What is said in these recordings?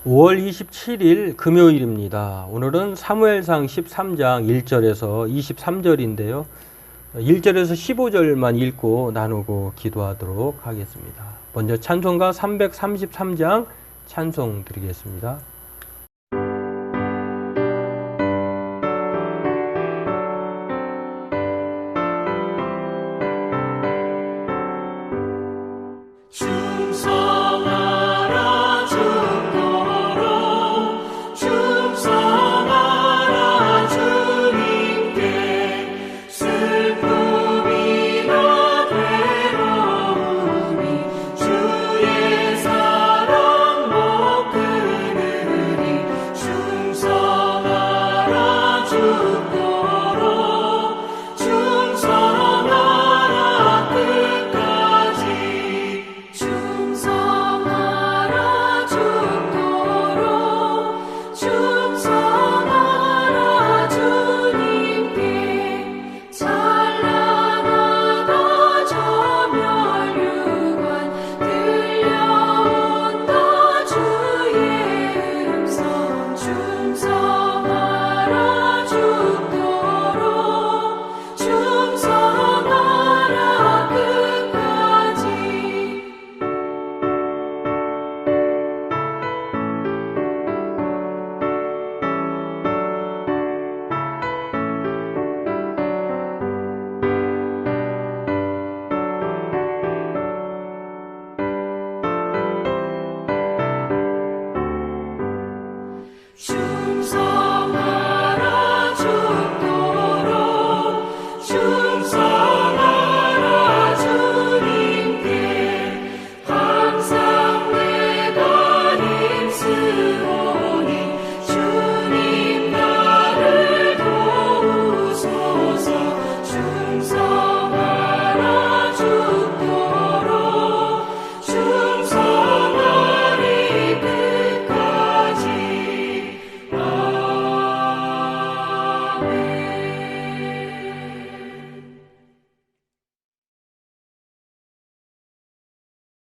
5월 27일 금요일입니다. 오늘은 사무엘상 13장 1절에서 23절인데요. 1절에서 15절만 읽고 나누고 기도하도록 하겠습니다. 먼저 찬송가 333장 찬송 드리겠습니다.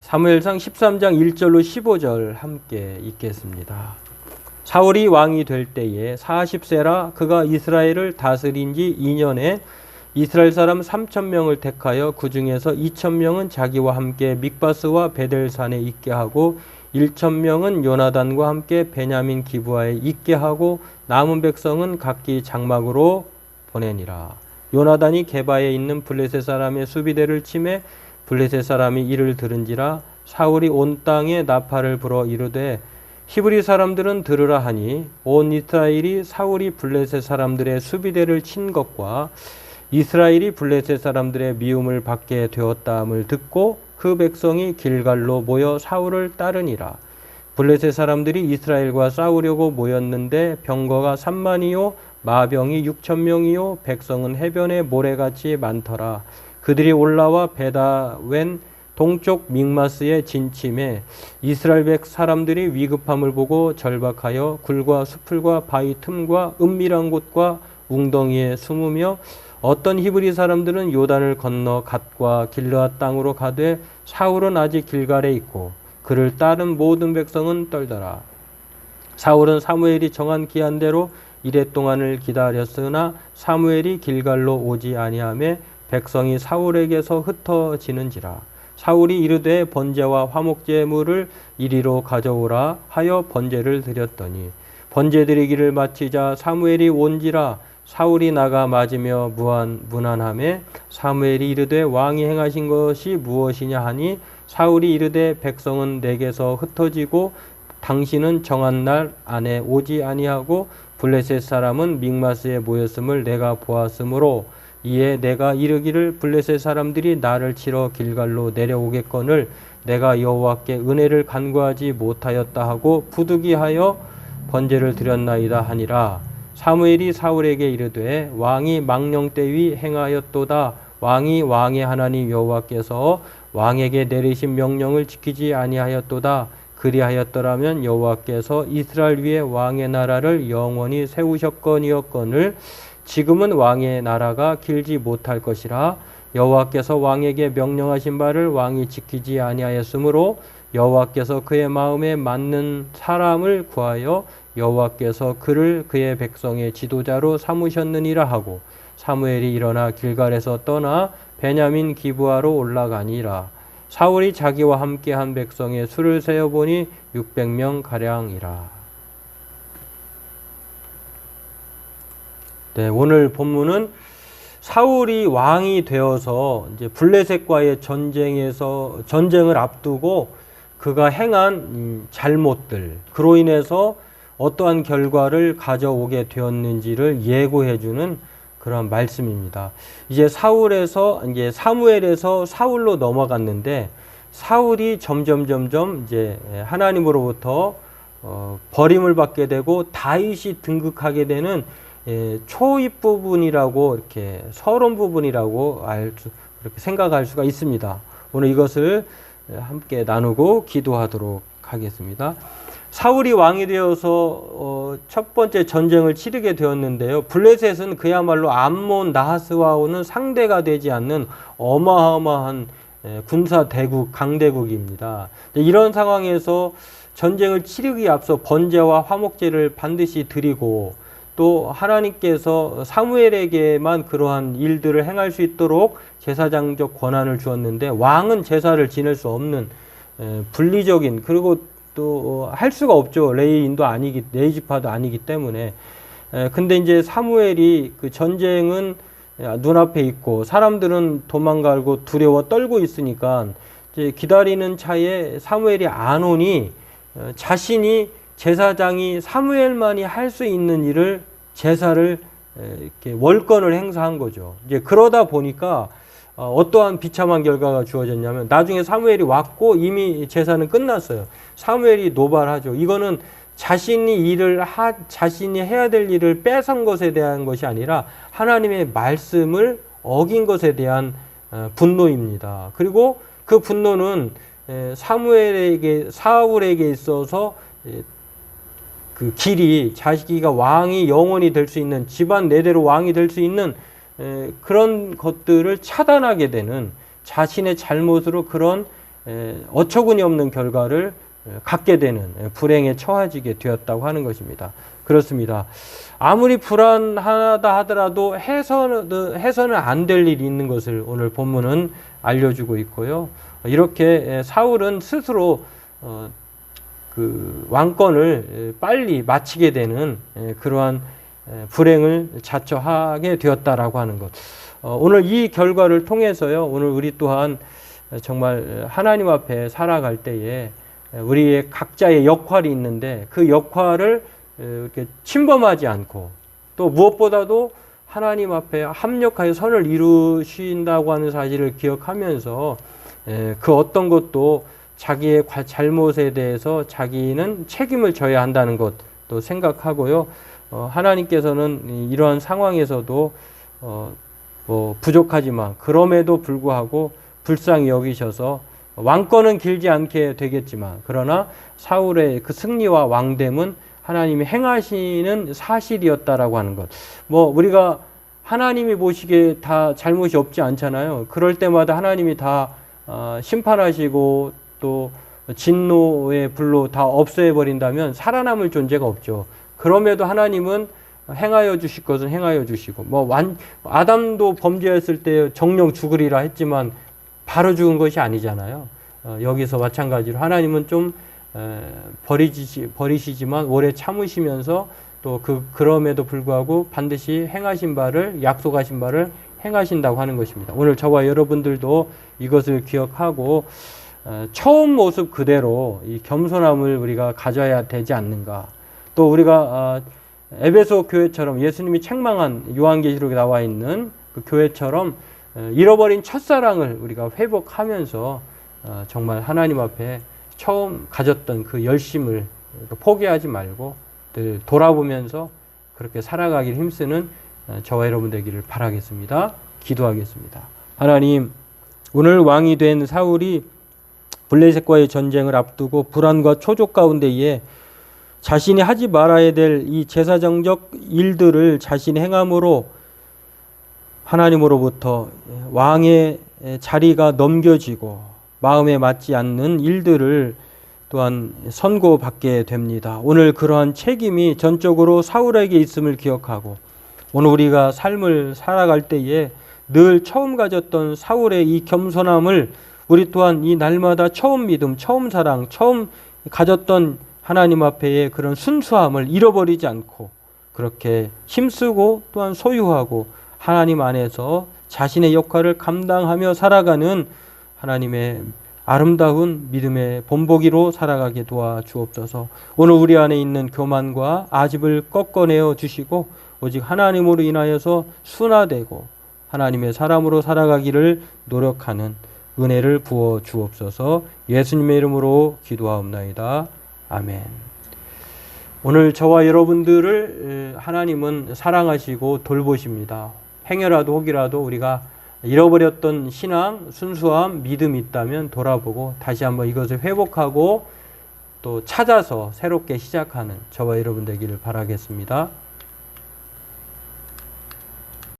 사무엘상 13장 1절로 15절 함께 읽겠습니다. 사울이 왕이 될 때에 40세라 그가 이스라엘을 다스린 지 2년에 이스라엘 사람 3,000명을 택하여 그 중에서 2,000명은 자기와 함께 믹바스와 베델산에 있게 하고 1,000명은 요나단과 함께 베냐민 기브아에 있게 하고 남은 백성은 각기 장막으로 보내니라. 요나단이 게바에 있는 블레셋 사람의 수비대를 치매 블레셋 사람이 이를 들은지라. 사울이 온 땅에 나팔을 불어 이르되 히브리 사람들은 들으라 하니 온 이스라엘이 사울이 블레셋 사람들의 수비대를 친 것과 이스라엘이 블레셋 사람들의 미움을 받게 되었다함을 듣고 그 백성이 길갈로 모여 사울을 따르니라. 블레셋 사람들이 이스라엘과 싸우려고 모였는데 병거가 3만이요 마병이 6,000명이요 백성은 해변에 모래같이 많더라. 그들이 올라와 베다웬 동쪽 믹마스에 진침해 이스라엘 백 사람들이 위급함을 보고 절박하여 굴과 수풀과 바위 틈과 은밀한 곳과 웅덩이에 숨으며 어떤 히브리 사람들은 요단을 건너 갓과 길르앗 땅으로 가되 사울은 아직 길갈에 있고 그를 따른 모든 백성은 떨더라. 사울은 사무엘이 정한 기한대로 이레 동안을 기다렸으나 사무엘이 길갈로 오지 아니하매 백성이 사울에게서 흩어지는지라. 사울이 이르되 번제와 화목제물을 이리로 가져오라 하여 번제를 드렸더니 번제 드리기를 마치자 사무엘이 온지라. 사울이 나가 맞으며 무난하매 사무엘이 이르되 왕이 행하신 것이 무엇이냐 하니 사울이 이르되 백성은 내게서 흩어지고 당신은 정한 날 안에 오지 아니하고 블레셋 사람은 믹마스에 모였음을 내가 보았으므로 이에 내가 이르기를 블레셋 사람들이 나를 치러 길갈로 내려오겠거늘 내가 여호와께 은혜를 간구하지 못하였다 하고 부득이하여 번제를 드렸나이다 하니라. 사무엘이 사울에게 이르되 왕이 망령되이 행하였도다. 왕이 왕의 하나님 여호와께서 왕에게 내리신 명령을 지키지 아니하였도다. 그리하였더라면 여호와께서 이스라엘 위에 왕의 나라를 영원히 세우셨거니와 지금은 왕의 나라가 길지 못할 것이라. 여호와께서 왕에게 명령하신 바를 왕이 지키지 아니하였으므로 여호와께서 그의 마음에 맞는 사람을 구하여 여호와께서 그를 그의 백성의 지도자로 삼으셨느니라 하고 사무엘이 일어나 길갈에서 떠나 베냐민 기브아로 올라가니라. 사울이 자기와 함께한 백성의 수를 세어보니 600명 가량이라. 네, 오늘 본문은 사울이 왕이 되어서 이제 블레셋과의 전쟁을 앞두고 그가 행한 잘못들, 그로 인해서 어떠한 결과를 가져오게 되었는지를 예고해주는 그런 말씀입니다. 이제 이제 사무엘에서 사울로 넘어갔는데 사울이 점점 이제 하나님으로부터 버림을 받게 되고 다윗이 등극하게 되는 초입 부분이라고 이렇게 서론 부분이라고 그렇게 생각할 수가 있습니다. 오늘 이것을 함께 나누고 기도하도록 하겠습니다. 사울이 왕이 되어서 첫 번째 전쟁을 치르게 되었는데요. 블레셋은 그야말로 암몬, 나하스와는 상대가 되지 않는 어마어마한 군사 대국, 강대국입니다. 이런 상황에서 전쟁을 치르기 앞서 번제와 화목제를 반드시 드리고 또 하나님께서 사무엘에게만 그러한 일들을 행할 수 있도록 제사장적 권한을 주었는데 왕은 제사를 지낼 수 없는 분리적인, 그리고 또 할 수가 없죠. 레위 지파도 아니기 때문에. 근데 이제 사무엘이 그 전쟁은 눈앞에 있고 사람들은 도망가고 두려워 떨고 있으니까 이제 기다리는 차에 사무엘이 안 오니 자신이 제사장이 사무엘만이 할 수 있는 일을 제사를 이렇게 월권을 행사한 거죠. 이제 그러다 보니까 어떠한 비참한 결과가 주어졌냐면 나중에 사무엘이 왔고 이미 제사는 끝났어요. 사무엘이 노발하죠. 이거는 자신이 해야 될 일을 뺏은 것에 대한 것이 아니라 하나님의 말씀을 어긴 것에 대한 분노입니다. 그리고 그 분노는 사울에게 있어서 그 길이 자기가 왕이 영원히 될 수 있는, 집안 내대로 왕이 될 수 있는 그런 것들을 차단하게 되는, 자신의 잘못으로 그런 어처구니 없는 결과를 갖게 되는 불행에 처해지게 되었다고 하는 것입니다. 그렇습니다. 아무리 불안하다 하더라도 해서는 안 될 일이 있는 것을 오늘 본문은 알려주고 있고요. 이렇게 사울은 스스로 그 왕권을 빨리 마치게 되는 그러한 불행을 자처하게 되었다라고 하는 것. 오늘 이 결과를 통해서요, 오늘 우리 또한 정말 하나님 앞에 살아갈 때에 우리의 각자의 역할이 있는데 그 역할을 이렇게 침범하지 않고 또 무엇보다도 하나님 앞에 합력하여 선을 이루신다고 하는 사실을 기억하면서 그 어떤 것도 자기의 잘못에 대해서 자기는 책임을 져야 한다는 것도 생각하고요. 하나님께서는 이러한 상황에서도 부족하지만 그럼에도 불구하고 불쌍히 여기셔서 왕권은 길지 않게 되겠지만 그러나 사울의 그 승리와 왕됨은 하나님이 행하시는 사실이었다라고 하는 것. 우리가 하나님이 보시기에 다 잘못이 없지 않잖아요. 그럴 때마다 하나님이 다 심판하시고 또 진노의 불로 다 없애버린다면 살아남을 존재가 없죠. 그럼에도 하나님은 행하여 주실 것은 행하여 주시고, 아담도 범죄했을 때 정령 죽으리라 했지만 바로 죽은 것이 아니잖아요. 여기서 마찬가지로 하나님은 좀 버리시지만 오래 참으시면서 또 그럼에도 불구하고 반드시 행하신 바를, 약속하신 바를 행하신다고 하는 것입니다. 오늘 저와 여러분들도 이것을 기억하고 처음 모습 그대로 이 겸손함을 우리가 가져야 되지 않는가. 또 우리가 에베소 교회처럼 예수님이 책망한 요한계시록에 나와 있는 그 교회처럼 잃어버린 첫사랑을 우리가 회복하면서 정말 하나님 앞에 처음 가졌던 그 열심을 포기하지 말고 늘 돌아보면서 그렇게 살아가길 힘쓰는 저와 여러분 되기를 바라겠습니다. 기도하겠습니다. 하나님, 오늘 왕이 된 사울이 블레셋과의 전쟁을 앞두고 불안과 초조 가운데에 자신이 하지 말아야 될 이 제사장적 일들을 자신이 행함으로 하나님으로부터 왕의 자리가 넘겨지고 마음에 맞지 않는 일들을 또한 선고받게 됩니다. 오늘 그러한 책임이 전적으로 사울에게 있음을 기억하고 오늘 우리가 삶을 살아갈 때에 늘 처음 가졌던 사울의 이 겸손함을 우리 또한 이 날마다 처음 믿음, 처음 사랑, 처음 가졌던 하나님 앞에의 그런 순수함을 잃어버리지 않고 그렇게 힘쓰고 또한 소유하고 하나님 안에서 자신의 역할을 감당하며 살아가는 하나님의 아름다운 믿음의 본보기로 살아가게 도와주옵소서. 오늘 우리 안에 있는 교만과 아집을 꺾어내어 주시고 오직 하나님으로 인하여서 순화되고 하나님의 사람으로 살아가기를 노력하는 은혜를 부어 주옵소서. 예수님의 이름으로 기도하옵나이다. 아멘. 오늘 저와 여러분들을 하나님은 사랑하시고 돌보십니다. 행여라도 혹이라도 우리가 잃어버렸던 신앙, 순수함, 믿음이 있다면 돌아보고 다시 한번 이것을 회복하고 또 찾아서 새롭게 시작하는 저와 여러분 되기를 바라겠습니다.